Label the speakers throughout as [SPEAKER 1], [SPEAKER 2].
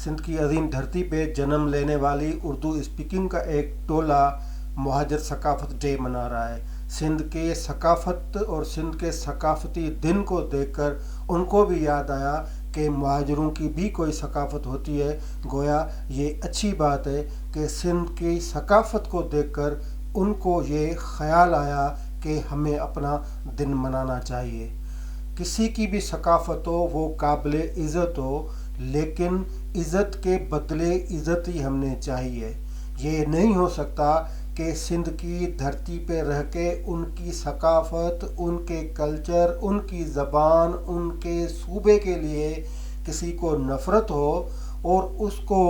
[SPEAKER 1] سندھ کی عظیم دھرتی پہ جنم لینے والی اردو اسپیکنگ کا ایک ٹولہ مہاجر ثقافت ڈے منا رہا ہے۔ سندھ کے ثقافت اور سندھ کے ثقافتی دن کو دیکھ کر ان کو بھی یاد آیا کہ مہاجروں کی بھی کوئی ثقافت ہوتی ہے۔ گویا یہ اچھی بات ہے کہ سندھ کی ثقافت کو دیکھ کر ان کو یہ خیال آیا کہ ہمیں اپنا دن منانا چاہیے۔ کسی کی بھی ثقافت ہو وہ قابل عزت ہو، لیکن عزت کے بدلے عزت ہی ہم نے چاہیے۔ یہ نہیں ہو سکتا کہ سندھ کی دھرتی پہ رہ کے ان کی ثقافت، ان کے کلچر، ان کی زبان، ان کے صوبے کے لیے کسی کو نفرت ہو اور اس کو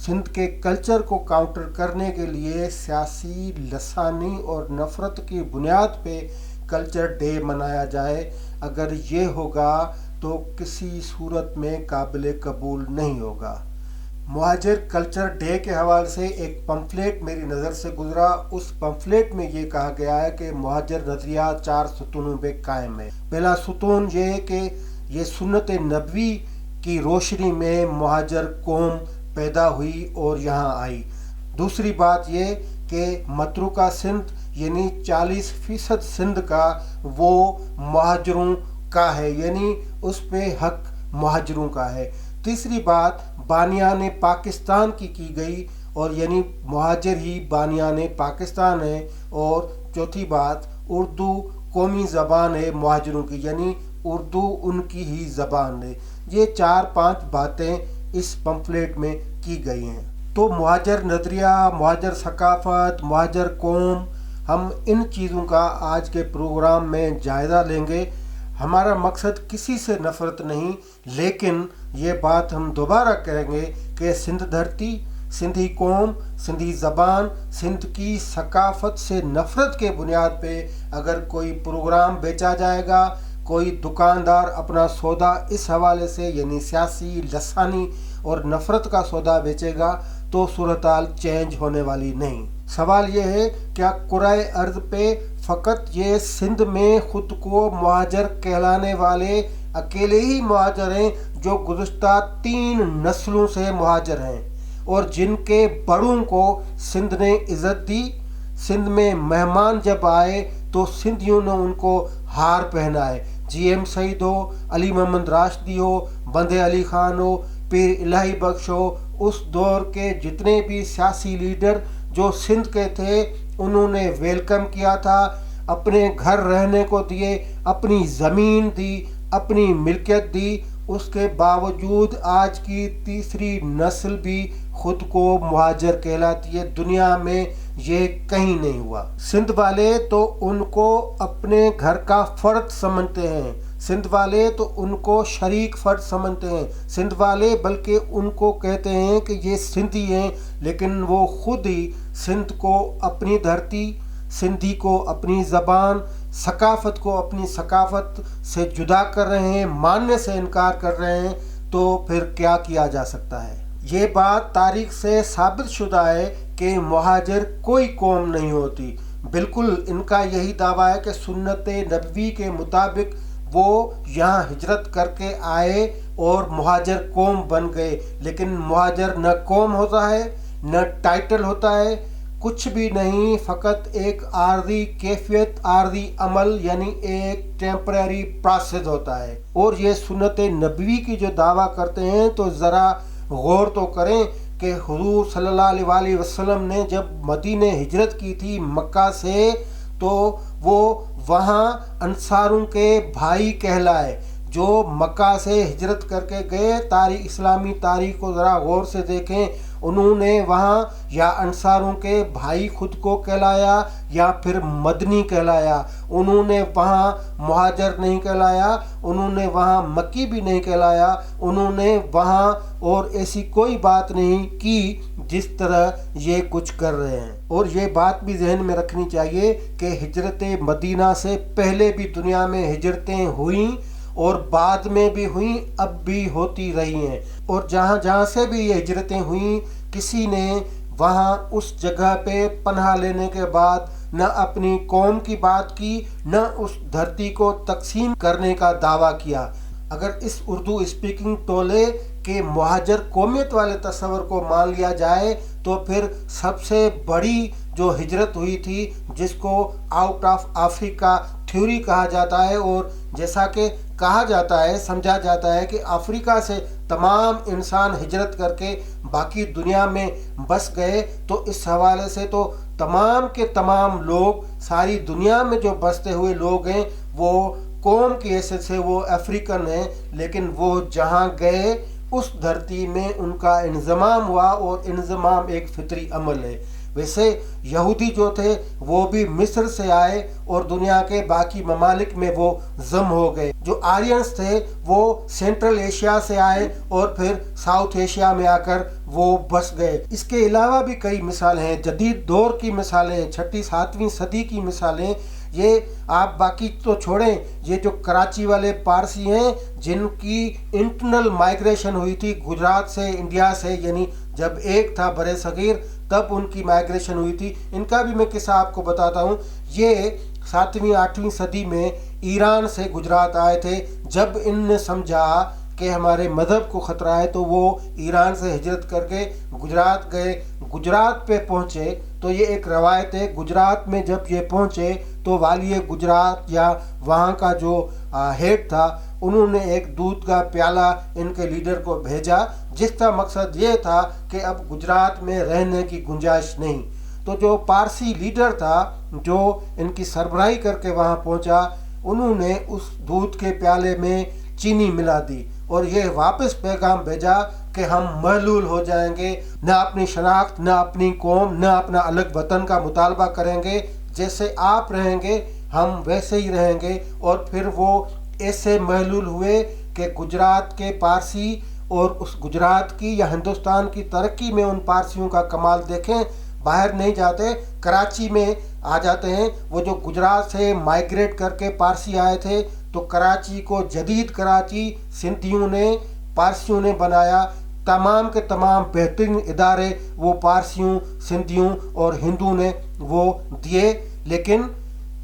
[SPEAKER 1] سندھ کے کلچر کو کاؤنٹر کرنے کے لیے سیاسی، لسانی اور نفرت کی بنیاد پہ کلچر ڈے منایا جائے۔ اگر یہ ہوگا تو کسی صورت میں قابل قبول نہیں ہوگا۔ مہاجر کلچر ڈے کے حوالے سے ایک پمفلیٹ میری نظر سے گزرا۔ اس پمفلیٹ میں یہ کہا گیا ہے کہ مہاجر نظریہ 4 ستونوں پہ قائم ہے۔ پہلا ستون یہ ہے کہ یہ سنت نبوی کی روشنی میں مہاجر قوم پیدا ہوئی اور یہاں آئی۔ دوسری بات یہ کہ متروکہ سندھ یعنی 40% سندھ کا وہ مہاجروں کا ہے، یعنی اس پہ حق مہاجروں کا ہے۔ تیسری بات بانیان پاکستان کی گئی اور یعنی مہاجر ہی بانیان پاکستان ہے۔ اور چوتھی بات اردو قومی زبان ہے مہاجروں کی، یعنی اردو ان کی ہی زبان ہے۔ یہ 4-5 باتیں اس پمفلیٹ میں کی گئی ہیں۔ تو مہاجر نظریہ، مہاجر ثقافت، مہاجر قوم، ہم ان چیزوں کا آج کے پروگرام میں جائزہ لیں گے۔ ہمارا مقصد کسی سے نفرت نہیں، لیکن یہ بات ہم دوبارہ کہیں گے کہ سندھ دھرتی، سندھی قوم، سندھی زبان، سندھ کی ثقافت سے نفرت کے بنیاد پہ اگر کوئی پروگرام بیچا جائے گا، کوئی دکاندار اپنا سودا اس حوالے سے یعنی سیاسی، لسانی اور نفرت کا سودا بیچے گا تو صورتحال چینج ہونے والی نہیں۔ سوال یہ ہے کیا کرۂ ارض پہ فقط یہ سندھ میں خود کو مہاجر کہلانے والے اکیلے ہی مہاجر ہیں جو گزشتہ 3 نسلوں سے مہاجر ہیں اور جن کے بڑوں کو سندھ نے عزت دی؟ سندھ میں مہمان جب آئے تو سندھیوں نے ان کو ہار پہنائے۔ جی ایم سعید ہو، علی محمد راشدی ہو، بندے علی خان ہو، پیر الہی بخش ہو، اس دور کے جتنے بھی سیاسی لیڈر جو سندھ کے تھے انہوں نے ویلکم کیا تھا، اپنے گھر رہنے کو دیے، اپنی زمین دی، اپنی ملکیت دی۔ اس کے باوجود آج کی تیسری نسل بھی خود کو مہاجر کہلاتی ہے۔ دنیا میں یہ کہیں نہیں ہوا۔ سندھ والے تو ان کو اپنے گھر کا فرد سمجھتے ہیں، سندھ والے تو ان کو شریک فرد سمجھتے ہیں، سندھ والے بلکہ ان کو کہتے ہیں کہ یہ سندھی ہیں، لیکن وہ خود ہی سندھ کو اپنی دھرتی، سندھی کو اپنی زبان، ثقافت کو اپنی ثقافت سے جدا کر رہے ہیں، ماننے سے انکار کر رہے ہیں۔ تو پھر کیا کیا جا سکتا ہے؟ یہ بات تاریخ سے ثابت شدہ ہے کہ مہاجر کوئی قوم نہیں ہوتی۔ بالکل ان کا یہی دعویٰ ہے کہ سنت نبوی کے مطابق وہ یہاں ہجرت کر کے آئے اور مہاجر قوم بن گئے، لیکن مہاجر نہ قوم ہوتا ہے، نہ ٹائٹل ہوتا ہے، کچھ بھی نہیں، فقط ایک عارضی کیفیت، عارضی عمل یعنی ایک ٹیمپریری پروسیس ہوتا ہے۔ اور یہ سنت نبوی کی جو دعویٰ کرتے ہیں تو ذرا غور تو کریں کہ حضور صلی اللہ علیہ وآلہ وسلم نے جب مدینہ ہجرت کی تھی مکہ سے تو وہ وہاں انصاروں کے بھائی کہلائے جو مکہ سے ہجرت کر کے گئے۔ اسلامی تاریخ کو ذرا غور سے دیکھیں، انہوں نے وہاں یا انصاروں کے بھائی خود کو کہلایا یا پھر مدنی کہلایا۔ انہوں نے وہاں مہاجر نہیں کہلایا، انہوں نے وہاں مکی بھی نہیں کہلایا، انہوں نے وہاں اور ایسی کوئی بات نہیں کی جس طرح یہ کچھ کر رہے ہیں۔ اور یہ بات بھی ذہن میں رکھنی چاہیے کہ ہجرت مدینہ سے پہلے بھی دنیا میں ہجرتیں ہوئیں اور بعد میں بھی ہوئیں، اب بھی ہوتی رہی ہیں، اور جہاں جہاں سے بھی یہ ہجرتیں ہوئیں کسی نے وہاں اس جگہ پہ پناہ لینے کے بعد نہ اپنی قوم کی بات کی، نہ اس دھرتی کو تقسیم کرنے کا دعویٰ کیا۔ اگر اس اردو اسپیکنگ ٹولے کہ مہاجر قومیت والے تصور کو مان لیا جائے تو پھر سب سے بڑی جو ہجرت ہوئی تھی جس کو آؤٹ آف افریقہ تھیوری کہا جاتا ہے، اور جیسا کہ کہا جاتا ہے، سمجھا جاتا ہے کہ افریقہ سے تمام انسان ہجرت کر کے باقی دنیا میں بس گئے، تو اس حوالے سے تو تمام کے تمام لوگ ساری دنیا میں جو بستے ہوئے لوگ ہیں وہ قوم کی حیثیت سے وہ افریقن ہیں، لیکن وہ جہاں گئے اس دھرتی میں ان کا انضمام ہوا، اور انضمام ایک فطری عمل ہے۔ ویسے یہودی جو تھے وہ بھی مصر سے آئے اور دنیا کے باقی ممالک میں وہ ضم ہو گئے۔ جو آرینس تھے وہ سینٹرل ایشیا سے آئے اور پھر ساؤتھ ایشیا میں آ کر وہ بس گئے۔ اس کے علاوہ بھی کئی مثالیں ہیں، جدید دور کی مثالیں، 6 7ویں صدی کی مثالیں۔ یہ آپ باقی تو چھوڑیں، یہ جو کراچی والے پارسی ہیں جن کی انٹرنل مائیگریشن ہوئی تھی گجرات سے انڈیا سے، یعنی جب ایک تھا برِ صغیر تب ان کی مائیگریشن ہوئی تھی، ان کا بھی میں قصہ آپ کو بتاتا ہوں۔ یہ 7ویں 8ویں صدی میں ایران سے گجرات آئے تھے۔ جب ان نے سمجھا کہ ہمارے مذہب کو خطرہ ہے تو وہ ایران سے ہجرت کر کے گجرات گئے۔ گجرات پہ پہنچے تو یہ ایک روایت ہے، گجرات میں جب یہ پہنچے تو والی گجرات یا وہاں کا جو ہیڈ تھا انہوں نے ایک دودھ کا پیالہ ان کے لیڈر کو بھیجا، جس کا مقصد یہ تھا کہ اب گجرات میں رہنے کی گنجائش نہیں۔ تو جو پارسی لیڈر تھا جو ان کی سربراہی کر کے وہاں پہنچا، انہوں نے اس دودھ کے پیالے میں چینی ملا دی اور یہ واپس پیغام بھیجا کہ ہم محلول ہو جائیں گے، نہ اپنی شناخت، نہ اپنی قوم، نہ اپنا الگ وطن کا مطالبہ کریں گے، جیسے آپ رہیں گے ہم ویسے ہی رہیں گے۔ اور پھر وہ ایسے محلول ہوئے کہ گجرات کے پارسی اور اس گجرات کی یا ہندوستان کی ترقی میں ان پارسیوں کا کمال دیکھیں، باہر نہیں جاتے، کراچی میں آ جاتے ہیں۔ وہ جو گجرات سے مائیگریٹ کر کے پارسی آئے تھے تو کراچی کو جدید کراچی سندھیوں نے پارسیوں نے بنایا، تمام کے تمام بہترین ادارے وہ پارسیوں، سندھیوں اور ہندو نے وہ دیے، لیکن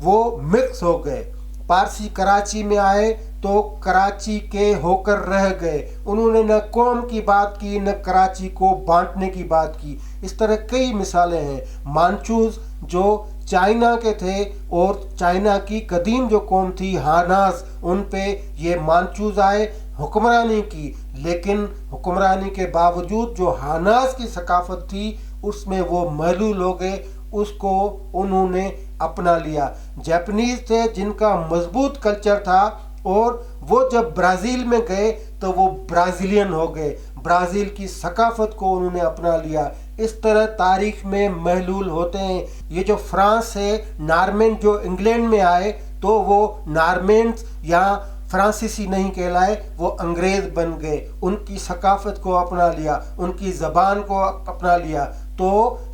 [SPEAKER 1] وہ مکس ہو گئے۔ پارسی کراچی میں آئے تو کراچی کے ہو کر رہ گئے، انہوں نے نہ قوم کی بات کی نہ کراچی کو بانٹنے کی بات کی۔ اس طرح کئی مثالیں ہیں۔ مانچوز جو چائنا کے تھے اور چائنا کی قدیم جو قوم تھی ہاناز، ان پہ یہ مانچوز آئے، حکمرانی کی، لیکن حکمرانی کے باوجود جو ہاناز کی ثقافت تھی اس میں وہ محلول ہو گئے، اس کو انہوں نے اپنا لیا۔ جاپنیز تھے جن کا مضبوط کلچر تھا اور وہ جب برازیل میں گئے تو وہ برازیلین ہو گئے، برازیل کی ثقافت کو انہوں نے اپنا لیا۔ اس طرح تاریخ میں محلول ہوتے ہیں۔ یہ جو فرانس سے نارمین جو انگلینڈ میں آئے تو وہ نارمینز یا فرانسیسی نہیں کہلائے، وہ انگریز بن گئے، ان کی ثقافت کو اپنا لیا، ان کی زبان کو اپنا لیا۔ تو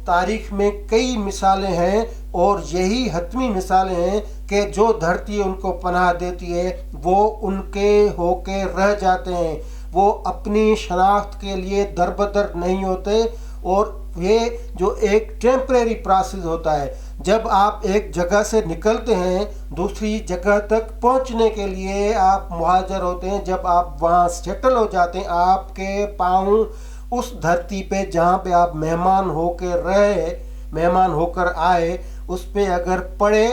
[SPEAKER 1] تاریخ میں کئی مثالیں ہیں اور یہی حتمی مثالیں ہیں کہ جو دھرتی ان کو پناہ دیتی ہے وہ ان کے ہو کے رہ جاتے ہیں، وہ اپنی شناخت کے لیے در بدر نہیں ہوتے۔ اور یہ جو ایک ٹیمپریری پروسیس ہوتا ہے، جب آپ ایک جگہ سے نکلتے ہیں دوسری جگہ تک پہنچنے کے لیے آپ مہاجر ہوتے ہیں، جب آپ وہاں سیٹل ہو جاتے ہیں آپ کے پاؤں اس دھرتی پہ جہاں پہ آپ مہمان ہو کے رہے، مہمان ہو کر آئے، اس پہ اگر پڑے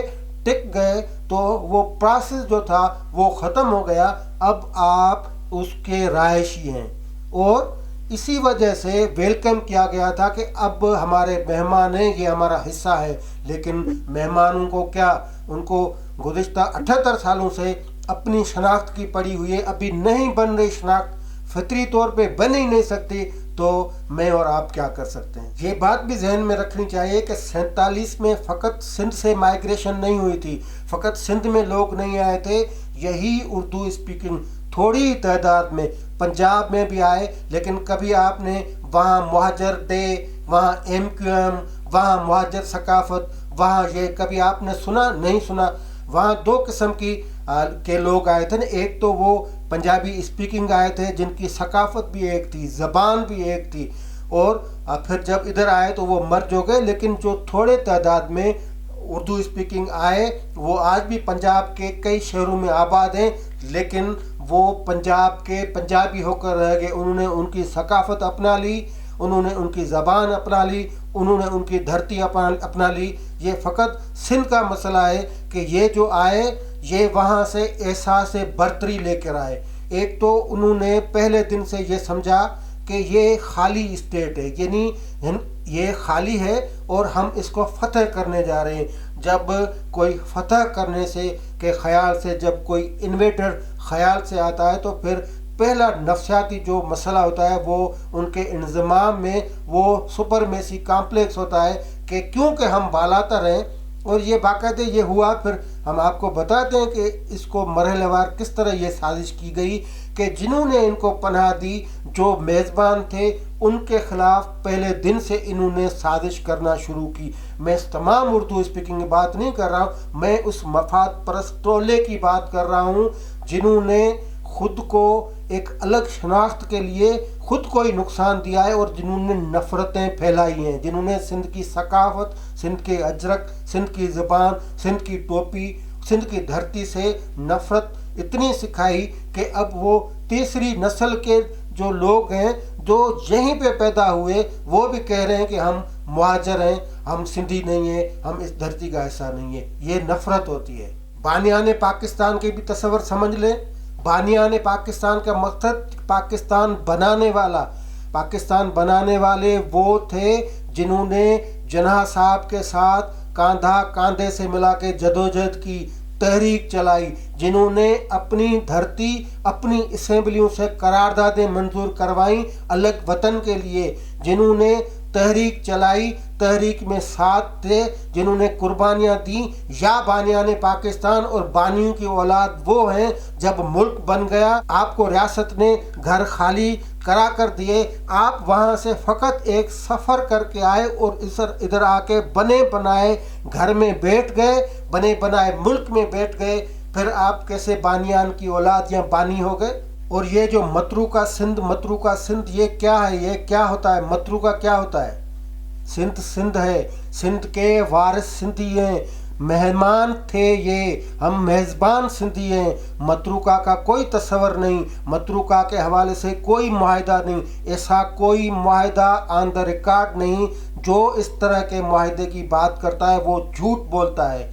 [SPEAKER 1] ٹک گئے تو وہ پروسیس جو تھا وہ ختم ہو گیا، اب آپ اس کے رہائشی ہیں۔ اور اسی وجہ سے ویلکم کیا گیا تھا کہ اب ہمارے مہمان ہیں، یہ ہمارا حصہ ہے۔ لیکن مہمانوں کو کیا، ان کو گزشتہ 78 سالوں سے اپنی شناخت کی پڑی ہوئی ہے، ابھی نہیں بن رہی شناخت، فطری طور پہ بن ہی نہیں سکتی، تو میں اور آپ کیا کر سکتے ہیں۔ یہ بات بھی ذہن میں رکھنی چاہیے کہ 47 میں فقط سندھ سے مائیگریشن نہیں ہوئی تھی، فقط سندھ میں لوگ نہیں آئے تھے، یہی اردو اسپیکنگ تھوڑی تعداد میں پنجاب میں بھی آئے، لیکن کبھی آپ نے وہاں مہاجر ڈے، وہاں MQM، وہاں مہاجر ثقافت، وہاں یہ کبھی آپ نے سنا نہیں سنا۔ وہاں 2 قسم کے لوگ آئے تھے نا، ایک تو وہ پنجابی اسپیکنگ آئے تھے جن کی ثقافت بھی ایک تھی، زبان بھی ایک تھی، اور پھر جب ادھر آئے تو وہ مرج ہو گئے۔ لیکن جو تھوڑے تعداد میں اردو اسپیکنگ آئے وہ آج بھی پنجاب کے کئی شہروں میں آباد ہیں، لیکن وہ پنجاب کے پنجابی ہو کر رہ گئے، انہوں نے ان کی ثقافت اپنا لی، انہوں نے ان کی زبان اپنا لی، انہوں نے ان کی دھرتی اپنا لی۔ یہ فقط سندھ کا مسئلہ ہے کہ یہ جو آئے یہ وہاں سے احساس برتری لے کر آئے۔ ایک تو انہوں نے پہلے دن سے یہ سمجھا کہ یہ خالی اسٹیٹ ہے، یعنی یہ خالی ہے اور ہم اس کو فتح کرنے جا رہے ہیں۔ جب کوئی فتح کرنے سے کے خیال سے، جب کوئی انویٹر خیال سے آتا ہے، تو پھر پہلا نفسیاتی جو مسئلہ ہوتا ہے وہ ان کے انضمام میں وہ سپرمیسی کامپلیکس ہوتا ہے کہ کیونکہ ہم بالاتر ہیں۔ اور یہ باقاعدہ یہ ہوا، پھر ہم آپ کو بتاتے ہیں کہ اس کو مرحلہ وار کس طرح یہ سازش کی گئی کہ جنہوں نے ان کو پناہ دی، جو میزبان تھے، ان کے خلاف پہلے دن سے انہوں نے سازش کرنا شروع کی۔ میں اس تمام اردو اسپیکنگ کی بات نہیں کر رہا ہوں، میں اس مفاد پرست ٹولے کی بات کر رہا ہوں جنہوں نے خود کو ایک الگ شناخت کے لیے خود کو ہی نقصان دیا ہے، اور جنہوں نے نفرتیں پھیلائی ہیں، جنہوں نے سندھ کی ثقافت، سندھ کے اجرک، سندھ کی زبان، سندھ کی ٹوپی، سندھ کی دھرتی سے نفرت اتنی سکھائی کہ اب وہ تیسری نسل کے جو لوگ ہیں جو یہیں پہ پیدا ہوئے وہ بھی کہہ رہے ہیں کہ ہم مہاجر ہیں، ہم سندھی نہیں ہیں، ہم اس دھرتی کا حصہ نہیں ہے۔ یہ نفرت ہوتی ہے۔ بانیان پاکستان کے بھی تصور سمجھ لیں۔ بانیان پاکستان کا مقصد پاکستان بنانے والے وہ تھے جنہوں نے جناح صاحب کے ساتھ کاندھا کاندھے سے ملا کے جدوجہد کی، تحریک چلائی، جنہوں نے اپنی دھرتی، اپنی اسمبلیوں سے قراردادیں منظور کروائیں الگ وطن کے لیے، جنہوں نے تحریک چلائی، تحریک میں ساتھ تھے، جنہوں نے قربانیاں دیں۔ یا بانیان پاکستان اور بانیوں کی اولاد وہ ہیں جب ملک بن گیا، آپ کو ریاست نے گھر خالی کرا کر دیے، آپ وہاں سے فقط ایک سفر کر کے آئے اور ادھر آ کے بنے بنائے گھر میں بیٹھ گئے، بنے بنائے ملک میں بیٹھ گئے، پھر آپ کیسے بانیان کی اولاد یا بانی ہو گئے؟ اور یہ جو متروکہ سندھ یہ کیا ہے؟ یہ کیا ہوتا ہے؟ متروکہ کیا ہوتا ہے؟ سندھ ہے، سندھ کے وارث سندھی ہیں، مہمان تھے یہ، ہم میزبان سندھی ہیں۔ متروکہ کا کوئی تصور نہیں، متروکہ کے حوالے سے کوئی معاہدہ نہیں، ایسا کوئی معاہدہ آن دا ریکارڈ نہیں۔ جو اس طرح کے معاہدے کی بات کرتا ہے وہ جھوٹ بولتا ہے۔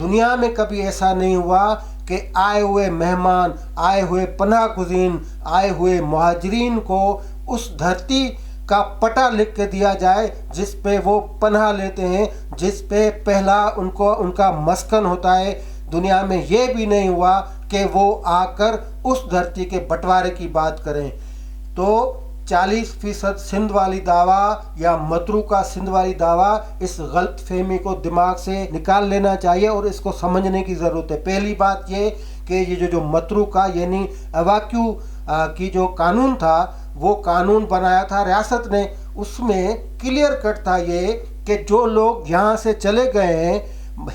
[SPEAKER 1] دنیا میں کبھی ایسا نہیں ہوا کہ آئے ہوئے مہمان، آئے ہوئے پناہ گزین، آئے ہوئے مہاجرین کو اس دھرتی کا پٹا لکھ کے دیا جائے جس پہ وہ پناہ لیتے ہیں، جس پہ پہلا ان کا مسکن ہوتا ہے۔ دنیا میں یہ بھی نہیں ہوا کہ وہ آ کر اس دھرتی کے بٹوارے کی بات کریں۔ تو 40% سندھ والی دعویٰ یا متروکہ سندھ والی دعویٰ، اس غلط فہمی کو دماغ سے نکال لینا چاہیے اور اس کو سمجھنے کی ضرورت ہے۔ پہلی بات یہ کہ یہ جو متروکہ یعنی ایواکیو کی جو قانون تھا، وہ قانون بنایا تھا ریاست نے، اس میں کلیئر کٹ تھا یہ کہ جو لوگ یہاں سے چلے گئے ہیں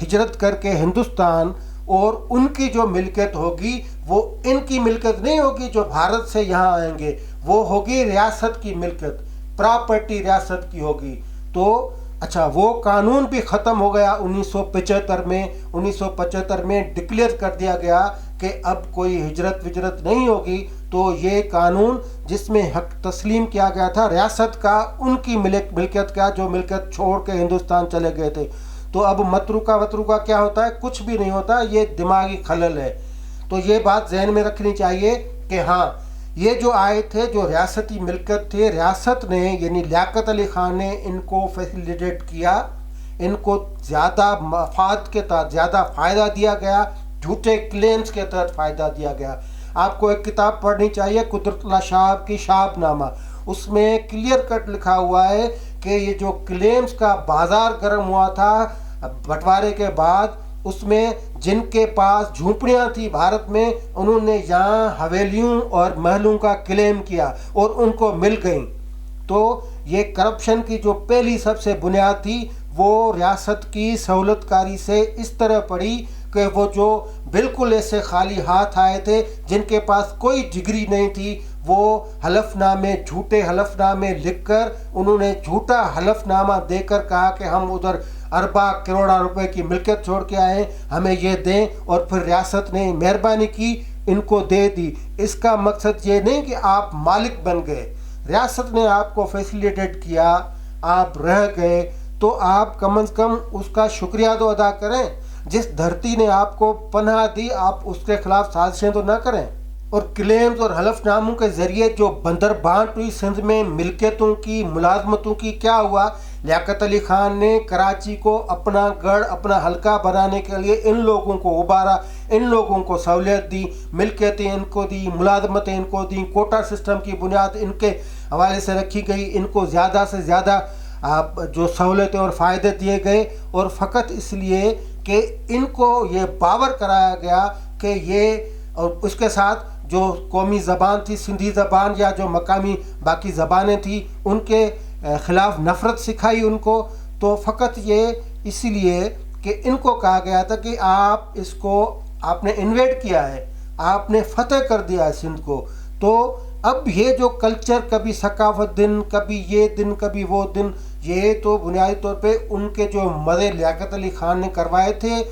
[SPEAKER 1] ہجرت کر کے ہندوستان، اور ان کی جو ملکیت ہوگی وہ ان کی ملکیت نہیں ہوگی جو بھارت سے یہاں آئیں گے، وہ ہوگی ریاست کی ملکیت، پراپرٹی ریاست کی ہوگی۔ تو اچھا، وہ قانون بھی ختم ہو گیا 1975 میں ڈکلیئر کر دیا گیا کہ اب کوئی ہجرت نہیں ہوگی۔ تو یہ قانون جس میں حق تسلیم کیا گیا تھا ریاست کا، ان کی ملکیت کا، جو ملکیت چھوڑ کے ہندوستان چلے گئے تھے۔ تو اب متروکہ کیا ہوتا ہے؟ کچھ بھی نہیں ہوتا، یہ دماغی خلل ہے۔ تو یہ بات ذہن میں رکھنی چاہیے کہ ہاں، یہ جو آئے تھے، جو ریاستی ملکیت تھے، ریاست نے یعنی لیاقت علی خان نے ان کو فیسیلیٹیٹ کیا، ان کو زیادہ مفاد کے تحت زیادہ فائدہ دیا گیا، جھوٹے کلیمز کے تحت فائدہ دیا گیا۔ آپ کو ایک کتاب پڑھنی چاہیے، قدرت اللہ شہاب کی شہاب نامہ، اس میں کلیئر کٹ لکھا ہوا ہے کہ یہ جو کلیمز کا بازار گرم ہوا تھا بٹوارے کے بعد، اس میں جن کے پاس جھونپڑیاں تھیں بھارت میں، انہوں نے یہاں حویلیوں اور محلوں کا کلیم کیا اور ان کو مل گئیں۔ تو یہ کرپشن کی جو پہلی سب سے بنیاد تھی وہ ریاست کی سہولت کاری سے اس طرح پڑی کہ وہ جو بالکل ایسے خالی ہاتھ آئے تھے، جن کے پاس کوئی ڈگری نہیں تھی، وہ حلف نامے، جھوٹے حلف نامے لکھ کر، انہوں نے جھوٹا حلف نامہ دے کر کہا کہ ہم ادھر اربا کروڑا روپے کی ملکیت چھوڑ کے آئے ہیں، ہمیں یہ دیں، اور پھر ریاست نے مہربانی کی ان کو دے دی۔ اس کا مقصد یہ نہیں کہ آپ مالک بن گئے، ریاست نے آپ کو فیسیلیٹیٹ کیا، آپ رہ گئے، تو آپ کم از کم اس کا شکریہ تو ادا کریں۔ جس دھرتی نے آپ کو پناہ دی، آپ اس کے خلاف سازشیں تو نہ کریں۔ اور کلیمز اور حلف ناموں کے ذریعے جو بندر بانٹ ہوئی سندھ میں ملکیتوں کی، ملازمتوں کی، کیا ہوا؟ لیاقت علی خان نے کراچی کو اپنا گڑھ، اپنا حلقہ بنانے کے لیے ان لوگوں کو ابھارا، ان لوگوں کو سہولیت دی، ملکیتیں ان کو دی، ملازمتیں ان کو دیں، کوٹا سسٹم کی بنیاد ان کے حوالے سے رکھی گئی، ان کو زیادہ سے زیادہ جو سہولتیں اور فائدے دیے گئے، اور فقط اس لیے کہ ان کو یہ باور کرایا گیا کہ یہ، اور اس کے ساتھ جو قومی زبان تھی سندھی زبان یا جو مقامی باقی زبانیں تھیں ان کے خلاف نفرت سکھائی ان کو، تو فقط یہ اسی لیے کہ ان کو کہا گیا تھا کہ آپ اس کو آپ نے انویڈ کیا ہے، آپ نے فتح کر دیا ہے سندھ کو۔ تو اب یہ جو کلچر، کبھی ثقافت دن، کبھی یہ دن، کبھی وہ دن، یہ تو بنیادی طور پہ ان کے جو مزے لیاقت علی خان نے کروائے تھے،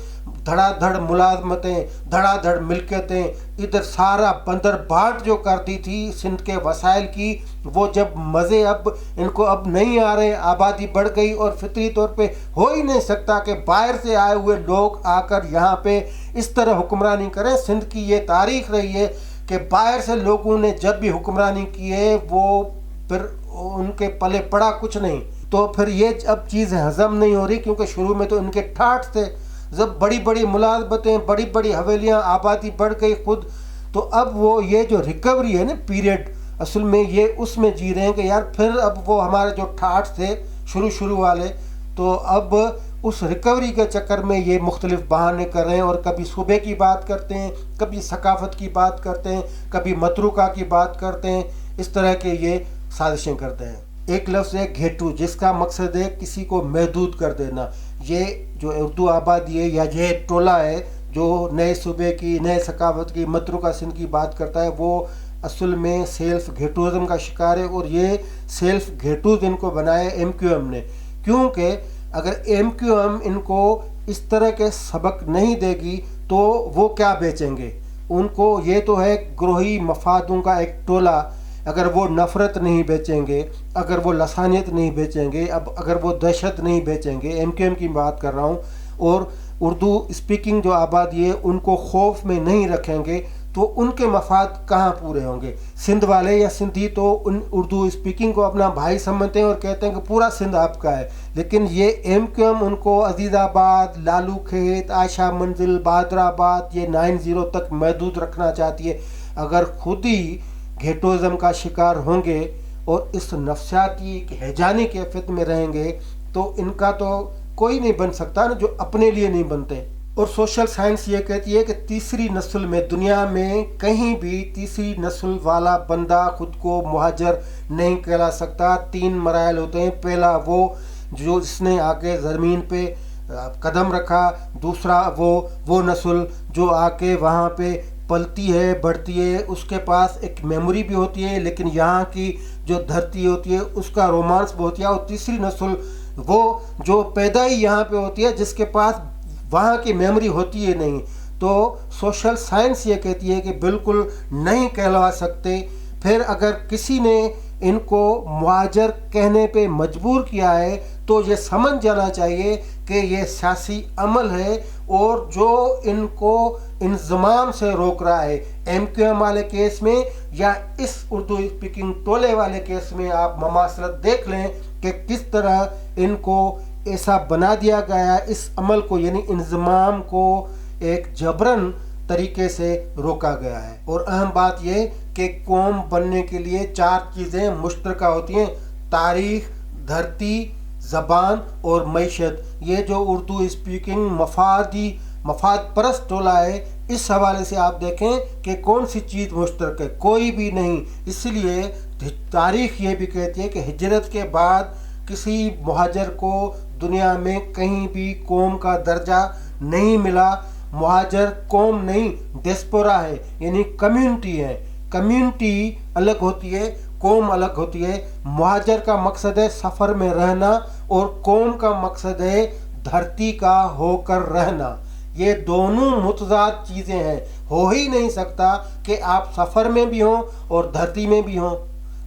[SPEAKER 1] دھڑا دھڑ ملازمتیں، دھڑا دھڑ ملکیتیں، ادھر سارا بندر بانٹ جو کر دی تھی سندھ کے وسائل کی، وہ جب مزے اب ان کو اب نہیں آ رہے، آبادی بڑھ گئی، اور فطری طور پہ ہو ہی نہیں سکتا کہ باہر سے آئے ہوئے لوگ آ کر یہاں پہ اس طرح حکمرانی کریں۔ سندھ کی یہ تاریخ رہی ہے کہ باہر سے لوگوں نے جب بھی حکمرانی کی ہے وہ پھر ان کے پلے پڑا کچھ نہیں، تو پھر یہ اب چیز ہضم نہیں ہو رہی، کیونکہ شروع میں تو ان کے ٹھاٹھ تھے، جب بڑی بڑی ملازمتیں، بڑی بڑی حویلیاں، آبادی بڑھ گئی خود، تو اب وہ یہ جو ریکوری ہے نا پیریڈ، اصل میں یہ اس میں جی رہے ہیں کہ یار پھر اب وہ ہمارے جو ٹھاٹھ تھے شروع والے، تو اب اس ریکوری کے چکر میں یہ مختلف بہانے کر رہے ہیں، اور کبھی صوبے کی بات کرتے ہیں، کبھی ثقافت کی بات کرتے ہیں، کبھی متروکہ کی بات کرتے ہیں، اس طرح کے یہ سازشیں کرتے ہیں۔ ایک لفظ ہے گھیٹو، جس کا مقصد ہے کسی کو محدود کر دینا۔ یہ جو اردو آبادی ہے یا یہ ٹولہ ہے جو نئے صوبے کی، نئے ثقافت کی، متروکہ سندھ کی بات کرتا ہے، وہ اصل میں سیلف گھیٹوزم کا شکار ہے، اور یہ سیلف گھیٹوز ان کو بنایا ایم کیو ایم نے، کیونکہ اگر ایم کیو ایم ان کو اس طرح کے سبق نہیں دے گی تو وہ کیا بیچیں گے؟ ان کو یہ تو ہے گروہی مفادوں کا ایک ٹولہ، اگر وہ نفرت نہیں بیچیں گے، اگر وہ لسانیت نہیں بیچیں گے، اگر وہ دہشت نہیں بیچیں گے، ایم کیو ایم کی بات کر رہا ہوں، اور اردو اسپیکنگ جو آبادی ہے ان کو خوف میں نہیں رکھیں گے، تو ان کے مفاد کہاں پورے ہوں گے؟ سندھ والے یا سندھی تو ان اردو اسپیکنگ کو اپنا بھائی سمجھتے ہیں اور کہتے ہیں کہ پورا سندھ آپ کا ہے، لیکن یہ ایم کیو ایم ان کو عزیز آباد، لالو کھیت، عائشہ منزل، بہادر آباد، یہ 90 تک محدود رکھنا چاہتی ہے۔ اگر خود ہی گھیٹوزم کا شکار ہوں گے اور اس نفسیاتی ہیجانی کیفیت میں رہیں گے تو ان کا تو کوئی نہیں بن سکتا نا، جو اپنے لیے نہیں بنتے۔ اور سوشل سائنس یہ کہتی ہے کہ تیسری نسل میں، دنیا میں کہیں بھی تیسری نسل والا بندہ خود کو مہاجر نہیں کہلا سکتا۔ 3 مراحل ہوتے ہیں، پہلا وہ جو جس نے آ کے زمین پہ قدم رکھا، دوسرا وہ نسل جو آ کے وہاں پہ پلتی ہے، بڑھتی ہے، اس کے پاس ایک میموری بھی ہوتی ہے، لیکن یہاں کی جو دھرتی ہوتی ہے اس کا رومانس بھی ہوتی ہے، اور تیسری نسل وہ جو پیدا ہی یہاں پہ ہوتی ہے جس کے پاس وہاں کی میموری ہوتی ہے نہیں۔ تو سوشل سائنس یہ کہتی ہے کہ بالکل نہیں کہلوا سکتے۔ پھر اگر کسی نے ان کو مہاجر کہنے پہ مجبور کیا ہے تو یہ سمجھ جانا چاہیے کہ یہ سیاسی عمل ہے، اور جو ان کو انضمام سے روک رہا ہے، ایم کیو ایم والے کیس میں یا اس اردو اسپیکنگ ٹولے والے کیس میں، آپ مماثلت دیکھ لیں کہ کس طرح ان کو ایسا بنا دیا گیا، اس عمل کو یعنی انضمام کو ایک جبرن طریقے سے روکا گیا ہے۔ اور اہم بات یہ کہ قوم بننے کے لیے 4 چیزیں مشترکہ ہوتی ہیں: تاریخ، دھرتی، زبان اور معیشت۔ یہ جو اردو اسپیکنگ مفاد پرست ٹولہ ہے، اس حوالے سے آپ دیکھیں کہ کون سی چیز مشترک ہے، کوئی بھی نہیں۔ اس لیے تاریخ یہ بھی کہتی ہے کہ ہجرت کے بعد کسی مہاجر کو دنیا میں کہیں بھی قوم کا درجہ نہیں ملا۔ مہاجر قوم نہیں، ڈیسپورا ہے، یعنی کمیونٹی ہے۔ کمیونٹی الگ ہوتی ہے، قوم الگ ہوتی ہے۔ مہاجر کا مقصد ہے سفر میں رہنا، اور قوم کا مقصد ہے دھرتی کا ہو کر رہنا۔ یہ دونوں متضاد چیزیں ہیں. ہو ہی نہیں سکتا کہ آپ سفر میں بھی ہوں اور دھرتی میں بھی ہوں.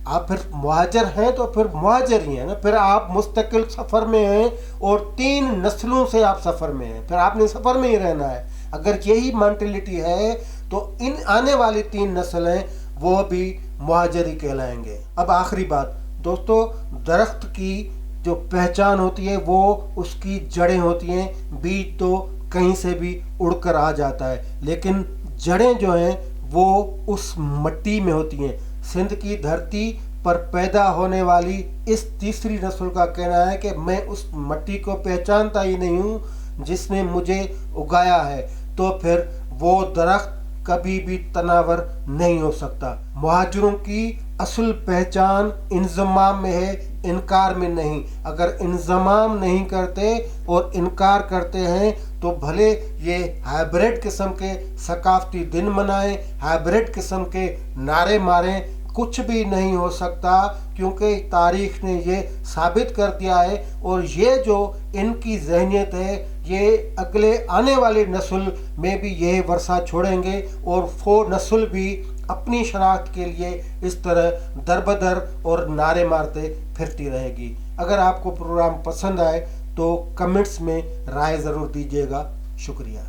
[SPEAKER 1] آپ پھر مہاجر ہیں تو پھر مہاجر ہی ہیں نا. پھر آپ مستقل سفر میں ہیں اور 3 نسلوں سے آپ سفر میں ہیں. پھر آپ نے سفر میں ہی رہنا ہے. اگر یہی مینٹلٹی ہے تو ان آنے والی 3 نسلیں وہ بھی مہاجر ہی کہلائیں گے. اب آخری بات دوستو، درخت کی جو پہچان ہوتی ہے وہ اس کی جڑیں ہوتی ہیں. بیج تو کہیں سے بھی اڑ کر آ جاتا ہے، لیکن جڑیں جو ہیں وہ اس مٹی میں ہوتی ہیں. سندھ کی دھرتی پر پیدا ہونے والی اس تیسری نسل کا کہنا ہے کہ میں اس مٹی کو پہچانتا ہی نہیں ہوں جس نے مجھے اگایا ہے، تو پھر وہ درخت کبھی بھی تناور نہیں ہو سکتا. مہاجروں کی اصل پہچان انضمام میں ہے، انکار میں نہیں. اگر انضمام نہیں کرتے اور انکار کرتے ہیں تو بھلے یہ ہائبریڈ قسم کے ثقافتی دن منائیں، ہائبریڈ قسم کے نعرے ماریں، کچھ بھی نہیں ہو سکتا، کیونکہ تاریخ نے یہ ثابت کر دیا ہے. اور یہ جو ان کی ذہنیت ہے یہ اگلے آنے والی نسل میں بھی یہ ورثہ چھوڑیں گے، اور وہ نسل بھی اپنی شناخت کے لیے اس طرح در بدر اور نعرے مارتے پھرتی رہے گی. اگر آپ کو پروگرام پسند آئے تو کمنٹس میں رائے ضرور دیجیے گا. شکریہ.